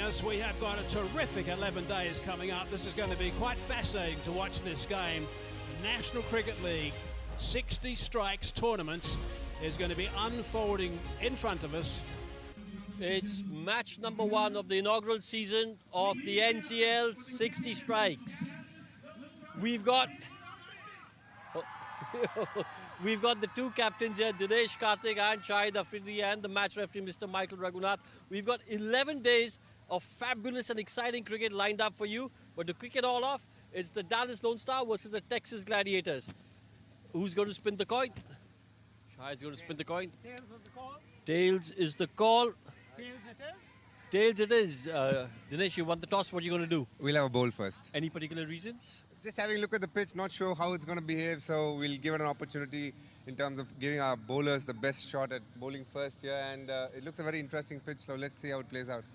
us. We have got a terrific 11 days coming up. This is going to be quite fascinating to watch this game. National Cricket League 60 strikes tournament is going to be unfolding in front of us. It's match number 1 of the inaugural season of the NCL 60 strikes. We've got the two captains here, Dinesh Karthik and Shahid Afridi, and the match referee, Mr. Michael Raghunath. We've got 11 days of fabulous and exciting cricket lined up for you. But to kick it all off, it's the Dallas Lonestars versus the Texas Gladiators. Who's going to spin the coin? Shahid's going to spin the coin. Tails is the call. Tails is the call. Tails it is. Tails it is. Dinesh, you won the toss. What are you going to do? We'll have a bowl first. Any particular reasons? Just having a look at the pitch, not sure how it's going to behave, so we'll give it an opportunity in terms of giving our bowlers the best shot at bowling first here, and it looks a very interesting pitch, so let's see how it plays out.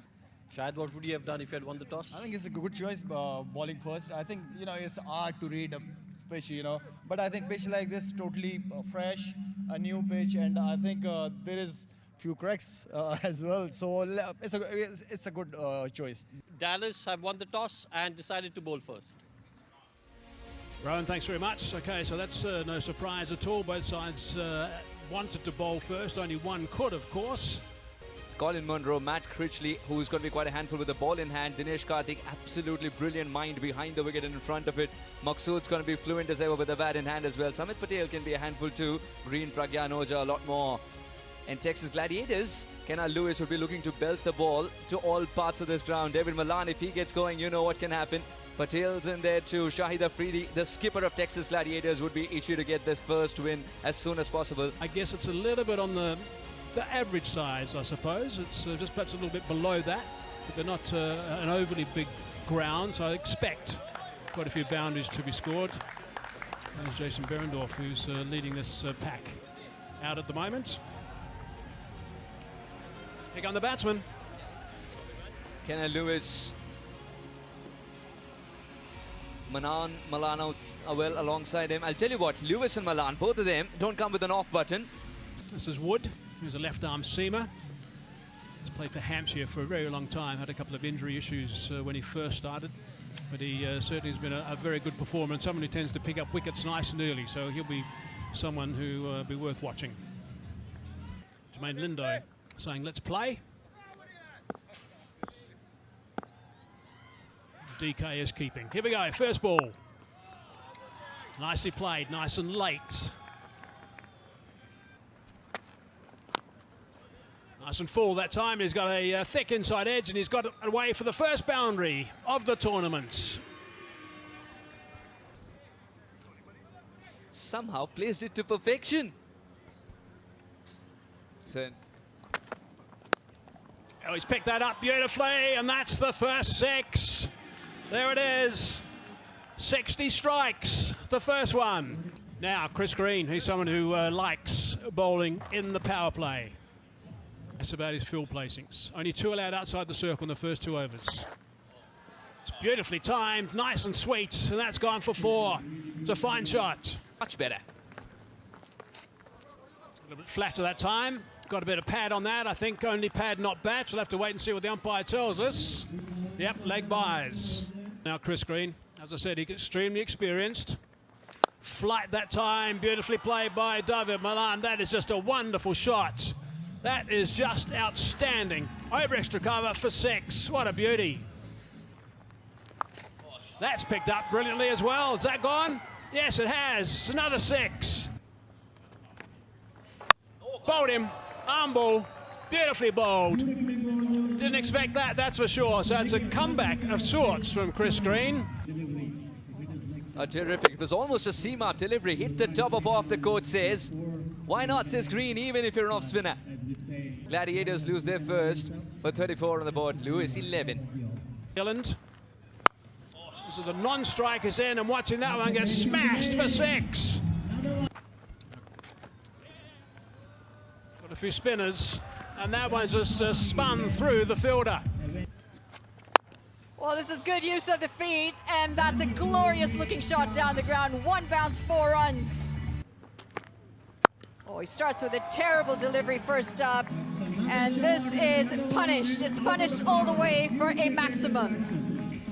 Shahid, what would you have done if you had won the toss? I think it's a good choice, bowling first. I think, it's hard to read a pitch, but I think pitch like this, totally fresh, a new pitch, and I think there is few cracks as well, so it's a good choice. Dallas have won the toss and decided to bowl first. Rowan, thanks very much. Okay, so that's no surprise at all. Both sides wanted to bowl first. Only one could, of course. Colin Munro, Matt Critchley, who's going to be quite a handful with the ball in hand. Dinesh Karthik, absolutely brilliant mind behind the wicket and in front of it. Maqsood's going to be fluent as ever with the bat in hand as well. Samit Patel can be a handful too. Green, Pragyan Oja, a lot more. And Texas Gladiators, Kenna Lewis will be looking to belt the ball to all parts of this ground. David Malan, if he gets going, you know what can happen. Patel's in there too. Shahid Afridi, the skipper of Texas Gladiators, would be itchy to get this first win as soon as possible. I guess it's a little bit on the average size, I suppose. It's just perhaps a little bit below that, but they're not an overly big ground, so I expect quite a few boundaries to be scored. There's Jason Berendorf, who's leading this pack out at the moment. Here come the batsmen. Kenna Lewis, Malan out well alongside him. I'll tell you what, Lewis and Malan, both of them don't come with an off button. This is Wood, who's a left-arm seamer. He's played for Hampshire for a very long time, had a couple of injury issues when he first started, but he certainly has been a very good performer and someone who tends to pick up wickets nice and early, so he'll be someone who will be worth watching. Jermaine Lindo saying, let's play. DK is keeping. Here we go, first ball. Nicely played, nice and late. Nice and full that time. He's got a thick inside edge and he's got it away for the first boundary of the tournament. Somehow placed it to perfection. Turn. Oh, he's picked that up beautifully, and that's the first 6. There it is. 60 strikes, the first one. Now, Chris Green, he's someone who likes bowling in the power play. That's about his field placings. Only 2 allowed outside the circle in the first 2 overs. It's beautifully timed, nice and sweet, and that's gone for 4. It's a fine shot. Much better. A little bit flatter that time. Got a bit of pad on that. I think only pad, not bat. We'll have to wait and see what the umpire tells us. Yep, leg buys. Now Chris Green, as I said, he's extremely experienced. Flight that time, beautifully played by David Malan. That is just a wonderful shot. That is just outstanding. Over extra cover for 6. What a beauty. That's picked up brilliantly as well. Has that gone? Yes, it has. Another 6. Bowled him. Arm ball. Beautifully bowled. Didn't expect that, that's for sure. So it's a comeback of sorts from Chris Green. Terrific. It was almost a seam-up delivery. Hit the top of off, the coach says. Why not, says Green, even if you're an off-spinner. Gladiators lose their first for 34 on the board. Lewis, 11. Ireland. So the non-strikers in, and watching that one get smashed for 6. Got a few spinners, and that one just spun through the fielder. Well, this is good use of the feet, and that's a glorious looking shot down the ground. 1 bounce, 4 runs. Oh, he starts with a terrible delivery first up. and this is punished. It's punished all the way for a maximum.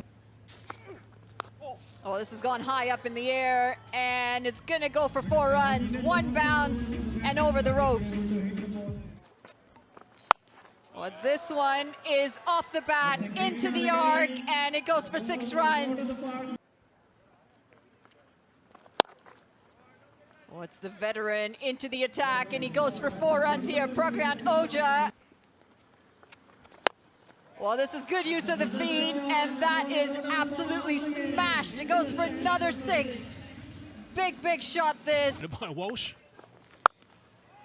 Oh, this has gone high up in the air, and it's gonna go for 4 runs. 1 bounce and over the ropes. Well, this one is off the bat into the arc, and it goes for 6 runs. Oh, it's the veteran into the attack, and he goes for 4 runs here. Prakaran Oja. Well, this is good use of the feet, and that is absolutely smashed. It goes for another 6. Big shot this. By Walsh.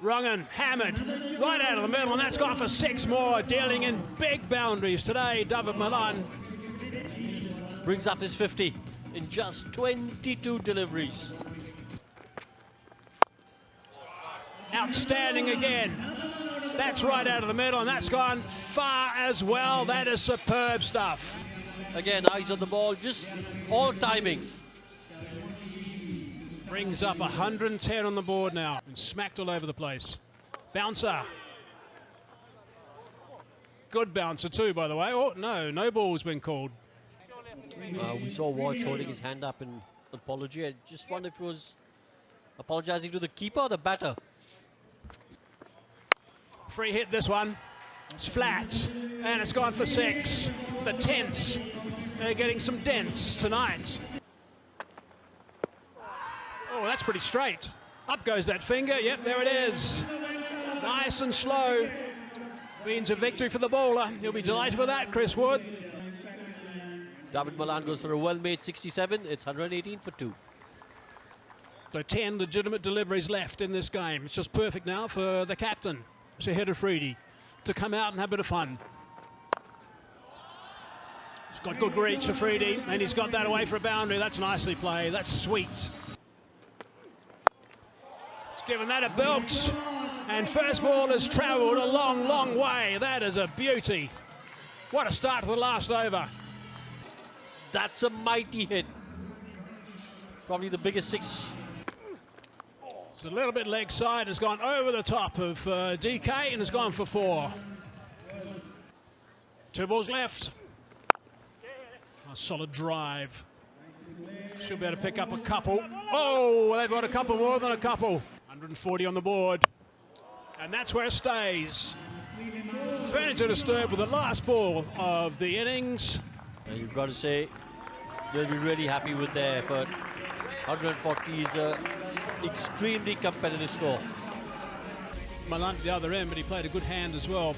Rungan hammered right out of the middle, and that's gone for 6 more, dealing in big boundaries today. David Malan Brings up his 50 in just 22 deliveries. outstanding again. That's right out of the middle, and that's gone far as well. That is superb stuff. Again, eyes on the ball, just all timing. Brings up 110 on the board now, and smacked all over the place. Bouncer. Good bouncer too, by the way. Oh, no ball's been called. We saw Walsh holding his hand up in apology. I just wonder if he was apologizing to the keeper or the batter. Free hit this one. It's flat, and it's gone for 6. The Tents are getting some dents tonight. Oh, that's pretty straight. Up goes that finger. Yep, there it is. Nice and slow. Means a victory for the bowler. He'll be delighted with that, Chris Wood. David Malan goes for a well-made 67. It's 118 for 2. So 10 legitimate deliveries left in this game. It's just perfect now for the captain, Shahid Afridi, to come out and have a bit of fun. He's got good reach, Afridi, and he's got that away for a boundary. That's nicely played. That's sweet. He's given that a belt, and first ball has travelled a long, long way. That is a beauty. What a start to the last over. That's a mighty hit. Probably the biggest 6. It's a little bit leg side. Has gone over the top of DK and has gone for 4. 2 balls left. A solid drive. Should be able to pick up a couple. Oh, they've got a couple more than a couple. 140 on the board. And that's where it stays. Furniture disturbed with the last ball of the innings. And you've got to say, they'll be really happy with their effort. 140 is an extremely competitive score. Malan at the other end, but he played a good hand as well.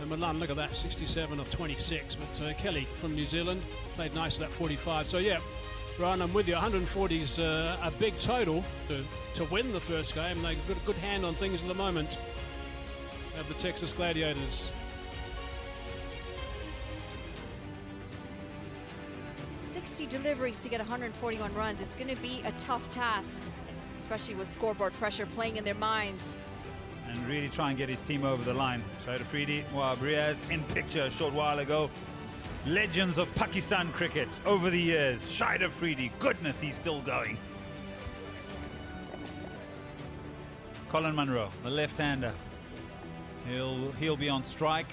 And Malan, look at that, 67 of 26. But Kelly from New Zealand played nice at that 45. So yeah, Brian, I'm with you. 140 is a big total to win the first game. They've got a good hand on things at the moment of the Texas Gladiators. 60 deliveries to get 141 runs. It's going to be a tough task, especially with scoreboard pressure playing in their minds. And really try and get his team over the line. Shahid Afridi, Moab Riaz in picture a short while ago. Legends of Pakistan cricket over the years. Shahid Afridi, goodness, he's still going. Colin Munro, the left-hander. He'll be on strike.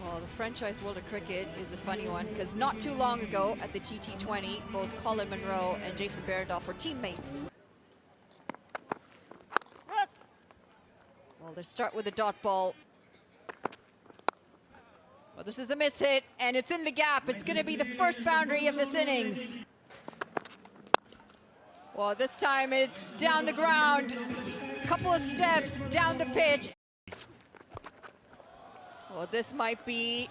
Well, the franchise world of cricket is a funny one, because not too long ago at the GT20, both Colin Munro and Jason Behrendorff were teammates. Well, they start with a dot ball. Well, this is a miss hit, and it's in the gap. It's going to be the first boundary of this innings. Well, this time it's down the ground, a couple of steps down the pitch. Well, this might be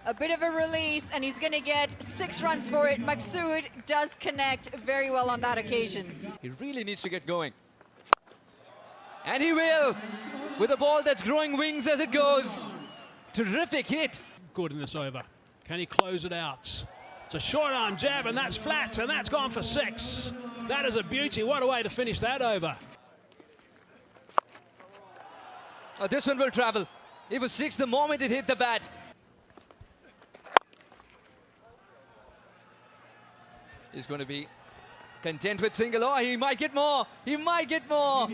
a bit of a release, and he's going to get 6 runs for it. Maksud does connect very well on that occasion. He really needs to get going. And he will, with a ball that's growing wings as it goes. Terrific hit. Good in this over. Can he close it out? It's a short arm jab, and that's flat, and that's gone for 6. That is a beauty. What a way to finish that over. Oh, this one will travel. It was 6 the moment it hit the bat. He's going to be content with single. Oh, he might get more. He might get more.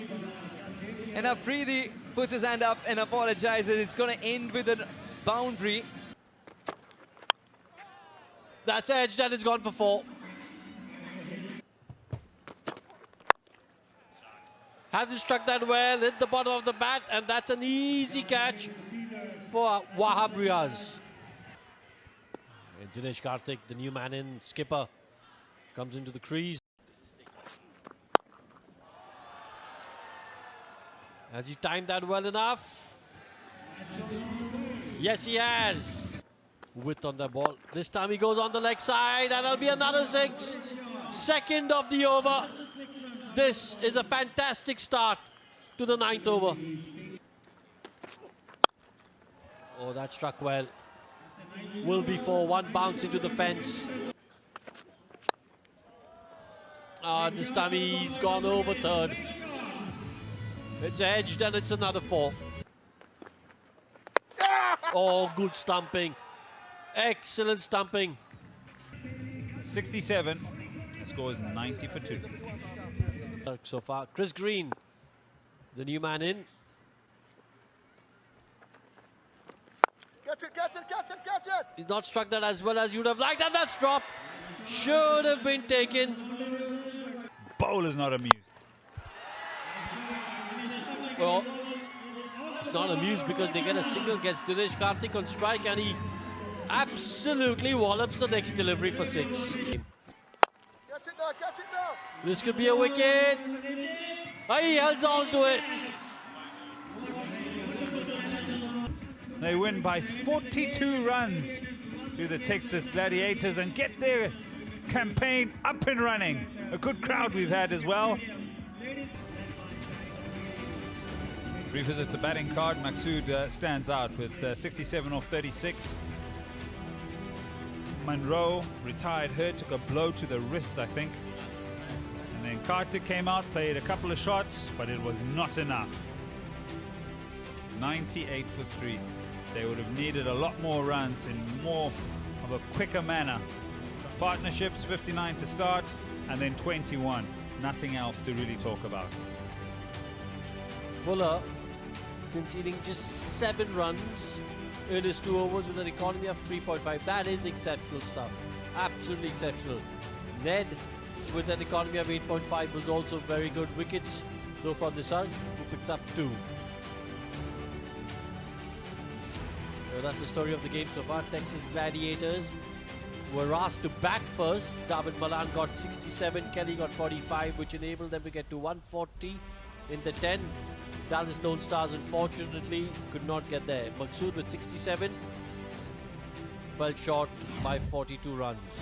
And Afridi puts his hand up and apologizes. It's going to end with a boundary. That's edged and it's gone for 4. Hasn't struck that well, hit the bottom of the bat, and that's an easy catch for Wahab Riaz. And Dinesh Karthik, the new man in, skipper, comes into the crease. Has he timed that well enough? Yes, he has. Width on the ball. This time he goes on the leg side, and that'll be another 6. Second of the over. This is a fantastic start to the 9th over. Oh, that struck well. Will be 4. 1 bounce into the fence. This time he's gone over third. It's edged and it's another 4. Oh, good stumping. Excellent stumping. 67. The score is 90 for 2. So far, Chris Green, the new man in. Catch it, catch it, catch it, catch it! He's not struck that as well as you would have liked, and that's dropped. Should have been taken. Bowler's not amused. Well, he's not amused because they get a single, gets Dinesh Karthik on strike, and he absolutely wallops the next delivery for 6. Catch it now, catch it now! This could be a wicket. Oh, he holds on to it. They win by 42 runs to the Texas Gladiators and get their campaign up and running. A good crowd we've had as well. Revisit the batting card. Maksud stands out with 67 off 36. Monroe, retired hurt, took a blow to the wrist, I think. And then Karthik came out, played a couple of shots, but it was not enough. 98 for 3. They would have needed a lot more runs in more of a quicker manner. Partnerships, 59 to start, and then 21. Nothing else to really talk about. Fuller conceding just 7 runs in his 2 overs with an economy of 3.5. That is exceptional stuff. Absolutely exceptional. Ned with an economy of 8.5 was also very good. Wickets, though, for Nisarg, who picked up 2. So that's the story of the game so far. Texas Gladiators were asked to bat first. David Malan got 67, Kelly got 45, which enabled them to get to 140 in the 10. Dallas Lonestars unfortunately could not get there. Maksud with 67 fell short by 42 runs.